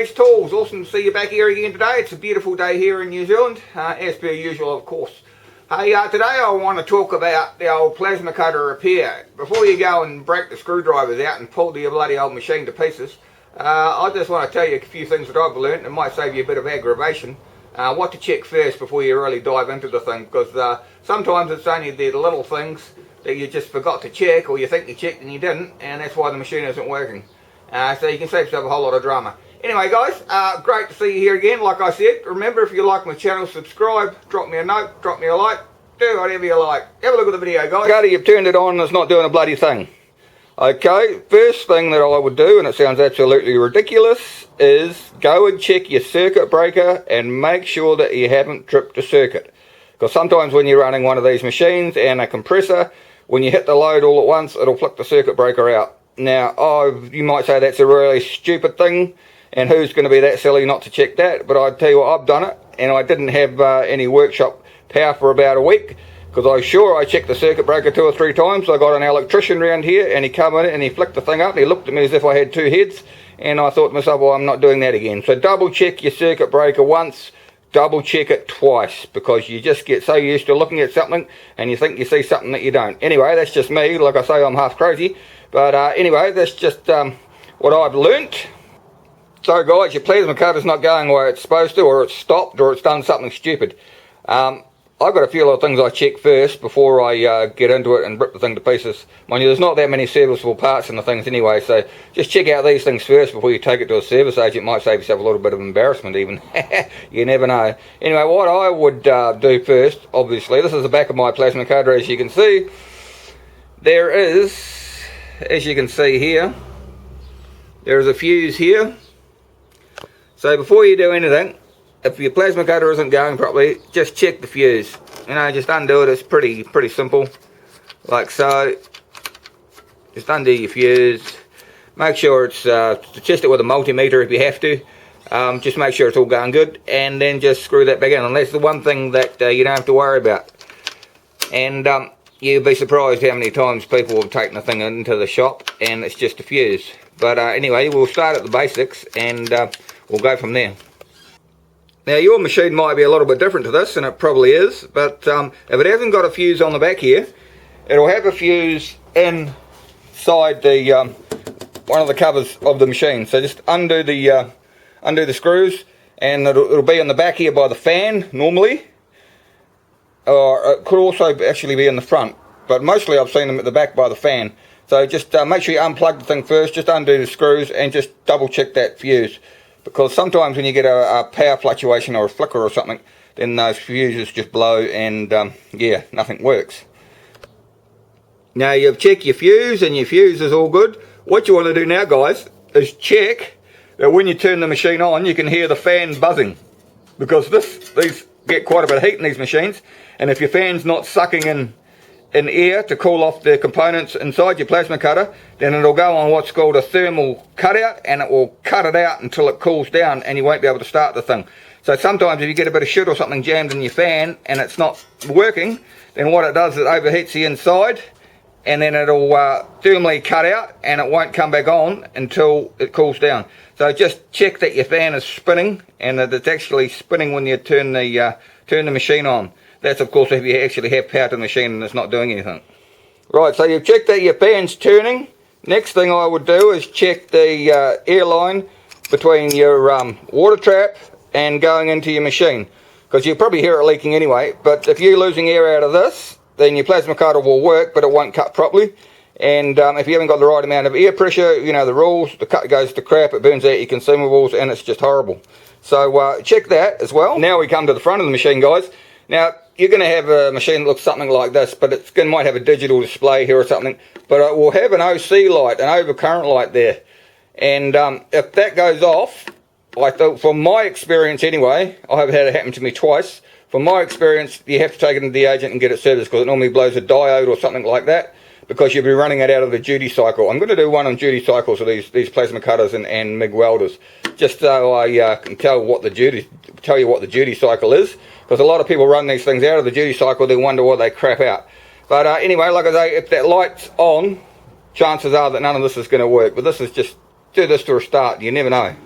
Beach Tools. Awesome to see you back here again today. It's a beautiful day here in New Zealand, as per usual, of course. Hey, today I want to talk about the old plasma cutter repair. Before you go and break the screwdrivers out and pull the bloody old machine to pieces, I just want to tell you a few things that I've learned. It might save you a bit of aggravation. What to check first before you really dive into the thing, because sometimes it's only the little things that you just forgot to check, or you think you checked and you didn't, and that's why the machine isn't working. So you can save yourself a whole lot of drama. Anyway guys, great to see you here again. Like I said, remember, if you like my channel, subscribe, drop me a note, drop me a like, do whatever you like. Have a look at the video, guys. Okay, you've turned it on and it's not doing a bloody thing. Okay, first thing that I would do, and it sounds absolutely ridiculous, is go and check your circuit breaker and make sure that you haven't tripped a circuit. Because sometimes when you're running one of these machines and a compressor, when you hit the load all at once, it'll flick the circuit breaker out. Now, you might say that's a really stupid thing, and who's going to be that silly not to check that? But I tell you what, I've done it, and I didn't have any workshop power for about a week, because I checked the circuit breaker 2 or 3 times. I got an electrician around here, and he come in and he flicked the thing up, and he looked at me as if I had 2 heads, and I thought to myself, well, I'm not doing that again. So double check your circuit breaker once, double check it twice, because you just get so used to looking at something, and you think you see something that you don't. Anyway, that's just me. Like I say, I'm half crazy. But anyway, that's just what I've learnt. So guys, your plasma cutter's not going where it's supposed to, or it's stopped, or it's done something stupid. I've got a few little things I check first before I get into it and rip the thing to pieces. Mind you, there's not that many serviceable parts in the things anyway, so just check out these things first before you take it to a service agent. Might save yourself a little bit of embarrassment even. You never know. Anyway, what I would do first, obviously, this is the back of my plasma cutter. As you can see, there is, as you can see here, there is a fuse here. So before you do anything, if your plasma cutter isn't going properly, just check the fuse. You know, just undo it. It's pretty simple, like so. Just undo your fuse. Make sure it's test it with a multimeter if you have to. Just make sure it's all going good, and then just screw that back in. And that's the one thing that you don't have to worry about. And you'll be surprised how many times people have taken the thing into the shop and it's just a fuse. But anyway, we'll start at the basics, and we'll go from there. Now, your machine might be a little bit different to this, and it probably is, but if it hasn't got a fuse on the back here, it'll have a fuse inside the one of the covers of the machine. So just undo the screws, and it'll be on the back here by the fan normally, or it could also actually be in the front, but mostly I've seen them at the back by the fan. So just make sure you unplug the thing first, just undo the screws, and just double check that fuse. Because sometimes when you get a power fluctuation or a flicker or something, then those fuses just blow, and yeah, nothing works. Now you've checked your fuse, and your fuse is all good. What you want to do now, guys, is check that when you turn the machine on, you can hear the fan buzzing. Because these get quite a bit of heat in these machines, and if your fan's not sucking in air to cool off the components inside your plasma cutter, then it'll go on what's called a thermal cutout, and it will cut it out until it cools down, and you won't be able to start the thing. So sometimes if you get a bit of shit or something jammed in your fan and it's not working, then what it does is it overheats the inside, and then it'll thermally cut out, and it won't come back on until it cools down. So just check that your fan is spinning, and that it's actually spinning when you turn the machine on. That's of course if you actually have power to the machine and it's not doing anything. Right, so you've checked that your fan's turning. Next thing I would do is check the airline between your water trap and going into your machine. Because you'll probably hear it leaking anyway, but if you're losing air out of this, then your plasma cutter will work, but it won't cut properly. And if you haven't got the right amount of air pressure, you know the rules, the cut goes to crap, it burns out your consumables, and it's just horrible. So check that as well. Now we come to the front of the machine, guys. Now, you're going to have a machine that looks something like this, but it might have a digital display here or something, but it will have an OC light, an overcurrent light there. And if that goes off, I thought, from my experience anyway, I have had it happen to me twice. From my experience, you have to take it to the agent and get it serviced, because it normally blows a diode or something like that, because you'll be running it out of the duty cycle. I'm going to do one on duty cycles of these plasma cutters and MIG welders, just so I can tell you what the duty cycle is. Because a lot of people run these things out of the duty cycle, they wonder why they crap out. But anyway, like I say, if that light's on, chances are that none of this is going to work. But this is just, do this to a start, you never know.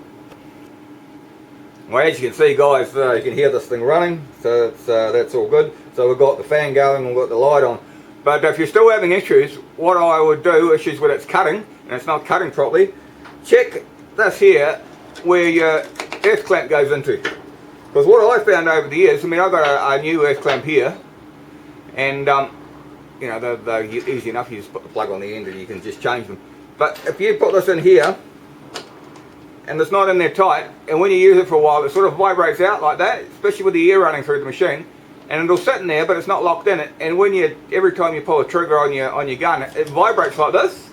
Well, as you can see, guys, you can hear this thing running, so that's all good. So we've got the fan going, we've got the light on. But if you're still having issues, what I would do, issues with it's cutting, and it's not cutting properly, check this here where your earth clamp goes into. Because what I found over the years, I mean, I've got a new earth clamp here, and you know, they're easy enough. You just put the plug on the end and you can just change them. But if you put this in here, and it's not in there tight, and when you use it for a while, it sort of vibrates out like that, especially with the air running through the machine, and it'll sit in there, but it's not locked in it. And when every time you pull a trigger on your gun, it vibrates like this.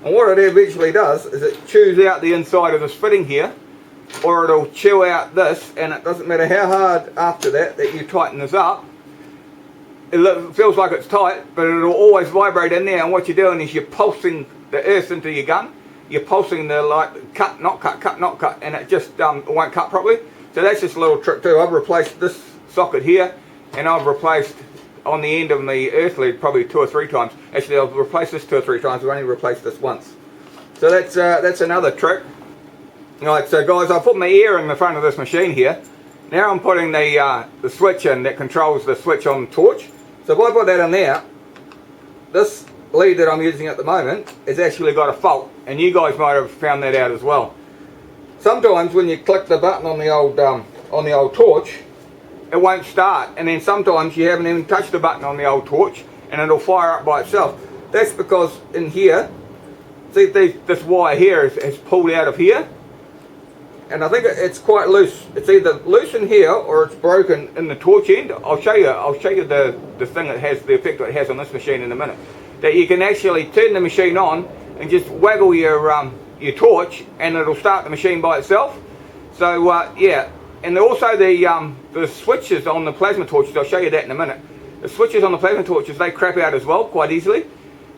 And what it eventually does is it chews out the inside of this fitting here, or it'll chew out this, and it doesn't matter how hard after that you tighten this up, it feels like it's tight, but it'll always vibrate in there. And what you're doing is you're pulsing the earth into your gun. You're pulsing the cut, not cut, cut, not cut, and it just won't cut properly. So that's just a little trick too. I've replaced this socket here, and I've replaced on the end of my earth lead probably 2 or 3 times. Actually, I've replaced this 2 or 3 times. I've only replaced this once. So that's another trick. Alright, so guys, I put my ear in the front of this machine here. Now I'm putting the switch in that controls the switch on the torch. So if I put that in there, this lead that I'm using at the moment has actually got a fault, and you guys might have found that out as well. Sometimes when you click the button on the old torch, it won't start, and then sometimes you haven't even touched the button on the old torch and it'll fire up by itself. That's because in here, see, this wire here is pulled out of here, and I think it's quite loose. It's either loose in here or it's broken in the torch end. I'll show you the thing that has the effect that it has on this machine in a minute. That you can actually turn the machine on and just waggle your torch, and it'll start the machine by itself. So yeah, and also the switches on the plasma torches, I'll show you that in a minute. The switches on the plasma torches, they crap out as well quite easily.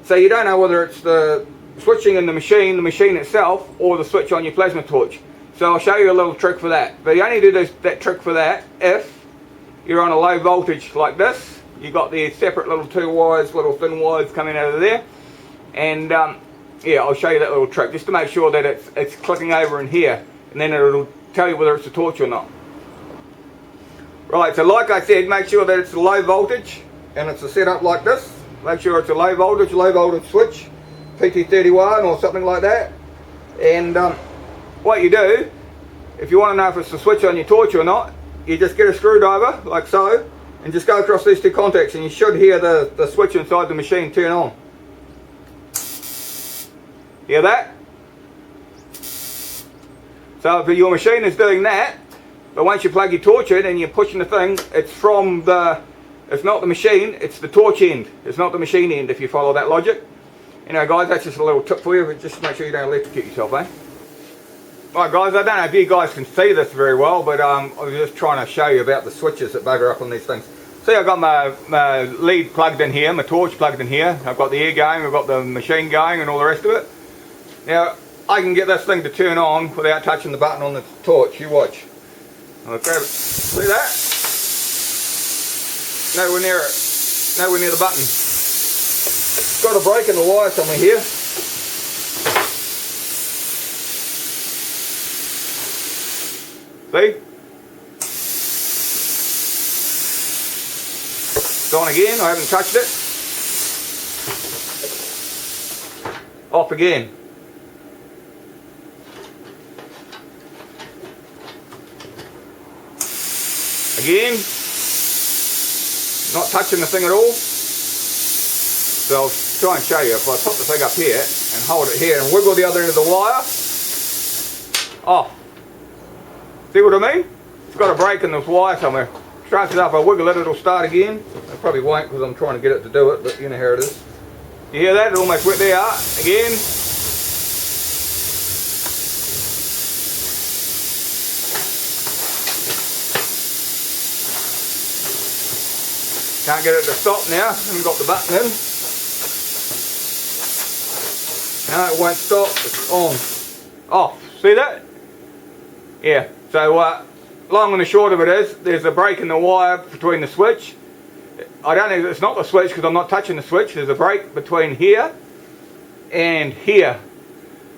So you don't know whether it's the switching in the machine itself, or the switch on your plasma torch. So I'll show you a little trick for that. But you only do that trick for that if you're on a low voltage like this. You've got the separate little 2 wires, little thin wires coming out of there. And yeah, I'll show you that little trick just to make sure that it's clicking over in here, and then it'll tell you whether it's a torch or not. Right, so like I said, make sure that it's a low voltage and it's a setup like this. Make sure it's a low voltage switch, PT31 or something like that. And what you do, if you want to know if it's the switch on your torch or not, you just get a screwdriver like so and just go across these 2 contacts, and you should hear the switch inside the machine turn on. Hear that? So if your machine is doing that, but once you plug your torch in and you're pushing the thing, it's not the machine, it's the torch end. It's not the machine end, if you follow that logic. You know, guys, that's just a little tip for you, but just make sure you don't electrocute yourself, eh? Right, guys, I don't know if you guys can see this very well, but I was just trying to show you about the switches that bugger up on these things. See, I've got my lead plugged in here, my torch plugged in here. I've got the air going, I've got the machine going and all the rest of it. Now, I can get this thing to turn on without touching the button on the torch. You watch. I'll grab it. See that? Nowhere near it. Nowhere near the button. It's got a break in the wire somewhere here. See? It's on again. I haven't touched it. Off again. Again, not touching the thing at all. So I'll try and show you. If I put the thing up here and hold it here and wiggle the other end of the wire, off. See what I mean? It's got a break in this wire somewhere. Chances are if I wiggle it, it'll start again. It probably won't because I'm trying to get it to do it, but you know how it is. You hear that? It almost went there. Again. Can't get it to stop now. I haven't got the button in. No, it won't stop. It's on. Off. See that? Yeah. So long and the short of it is, there's a break in the wire between the switch. I don't know. It's not the switch because I'm not touching the switch. There's a break between here and here.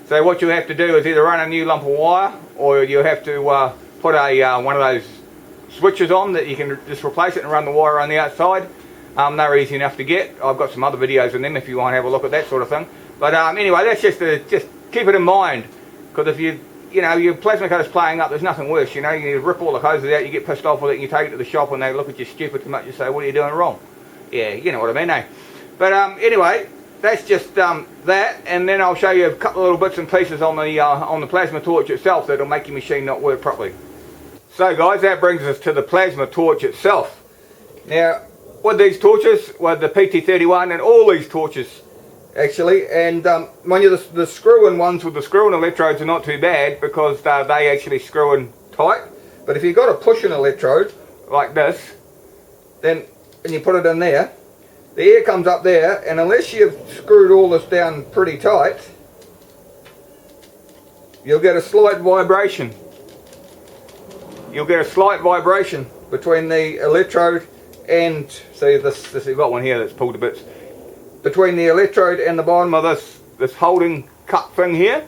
So what you have to do is either run a new lump of wire, or you have to put a one of those switches on that you can just replace it and run the wire on the outside. They're easy enough to get. I've got some other videos on them if you want to have a look at that sort of thing. But anyway, that's just keep it in mind, because if your plasma cutter's playing up, there's nothing worse. You rip all the hoses out, you get pissed off with it, and you take it to the shop and they look at you stupid too much and say, what are you doing wrong? Yeah, you know what I mean, eh? But anyway, that's just that, and then I'll show you a couple of little bits and pieces on the plasma torch itself that'll make your machine not work properly. So guys, that brings us to the plasma torch itself. Now, with these torches, with the PT31 and all these torches actually, and mind you, the screw-in ones with the screw-in electrodes are not too bad because they actually screw in tight. But if you've got a push-in electrode like this, then and you put it in there, the air comes up there, and unless you've screwed all this down pretty tight, you'll get a slight vibration. You'll get a slight vibration between the electrode and, see this you've got one here that's pulled to bits, between the electrode and the bottom of this holding cup thing here.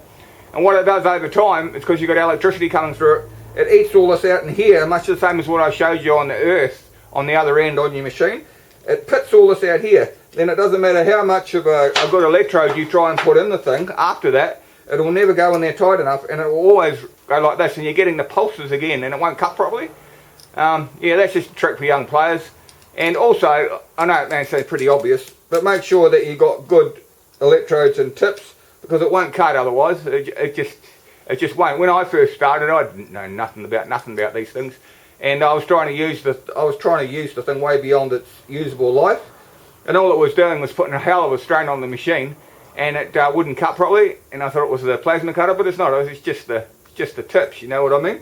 And what it does over time, is because you've got electricity coming through it, it eats all this out in here, much the same as what I showed you on the earth on the other end on your machine. It pits all this out here. Then it doesn't matter how much of a good electrode you try and put in the thing, after that it will never go in there tight enough, and it will always go like this, and you're getting the pulses again and it won't cut properly. Yeah, that's just a trick for young players. And also, I know it sounds pretty obvious, but make sure that you got good electrodes and tips, because it won't cut otherwise. It just won't. When I first started, I didn't know nothing about these things, and I was trying to use the thing way beyond its usable life, and all it was doing was putting a hell of a strain on the machine, and it wouldn't cut properly. And I thought it was the plasma cutter, but it's not. It's just the tips. You know what I mean?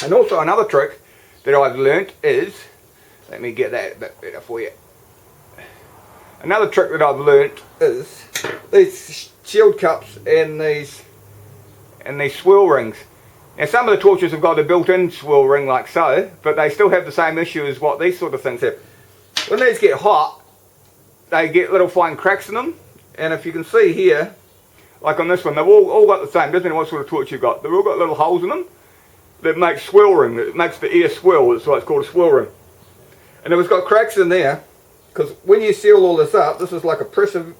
And also another trick that I've learnt is, let me get that a bit better for you. Another trick that I've learnt is these shield cups and these swirl rings. Now some of the torches have got a built-in swirl ring like so, but they still have the same issue as what these sort of things have. When these get hot, they get little fine cracks in them, and if you can see here, like on this one, they've all got the same. Doesn't matter what sort of torch you've got, they've all got little holes in them that make swirl ring, that makes the air swirl. That's why it's called a swirl ring. And if it's got cracks in there, because when you seal all this up, this is like a pressure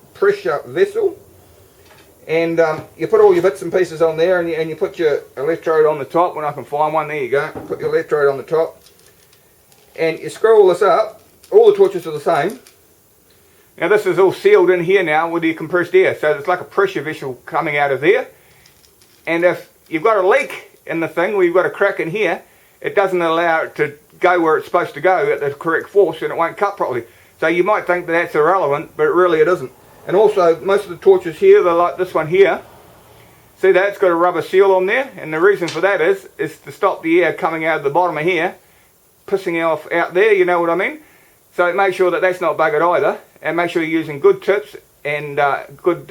vessel, and you put all your bits and pieces on there, and you put your electrode on the top. When I can find one, there you go, put your electrode on the top, and you screw all this up. All the torches are the same. Now this is all sealed in here now with the compressed air, so it's like a pressure vessel coming out of there. And if you've got a leak in the thing, or you've got a crack in here, it doesn't allow it to go where it's supposed to go at the correct force, and it won't cut properly. So you might think that that's irrelevant, but really it isn't. And also, most of the torches here, they're like this one here. See that? It's got a rubber seal on there, and the reason for that is to stop the air coming out of the bottom of here, pissing off out there, you know what I mean? So make sure that that's not buggered either, and make sure you're using good tips and good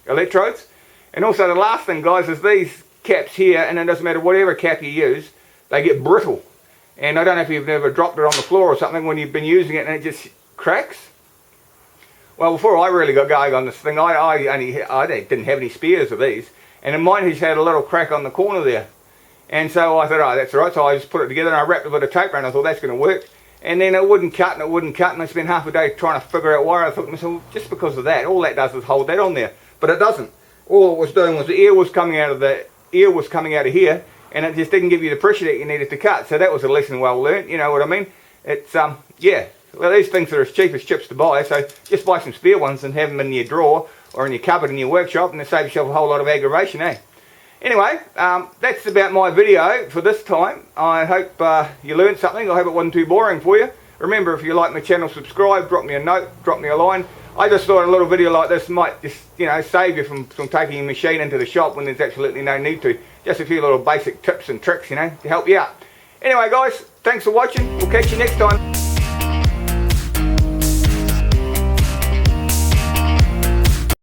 electrodes. And also the last thing, guys, is these caps here, and it doesn't matter whatever cap you use, they get brittle. And I don't know if you've ever dropped it on the floor or something when you've been using it and it just cracks. Well, before I really got going on this thing, I didn't have any spares of these, and mine has had a little crack on the corner there. And so I thought, oh, that's all right. So I just put it together and I wrapped a bit of tape around. I thought that's going to work. And then it wouldn't cut and it wouldn't cut, and I spent half a day trying to figure out why. I thought to myself, just because of that, all that does is hold that on there. But it doesn't. All it was doing was the air was coming out of here, and it just didn't give you the pressure that you needed to cut. So that was a lesson well learnt, you know what I mean? It's, yeah, well, these things are as cheap as chips to buy, so just buy some spare ones and have them in your drawer or in your cupboard in your workshop, and it saves yourself a whole lot of aggravation, eh? Anyway, that's about my video for this time. I hope you learned something. I hope it wasn't too boring for you. Remember, if you like my channel, subscribe, drop me a note, drop me a line. I just thought a little video like this might just, you know, save you from taking your machine into the shop when there's absolutely no need to. Just a few little basic tips and tricks, you know, to help you out. Anyway, guys, thanks for watching. We'll catch you next time.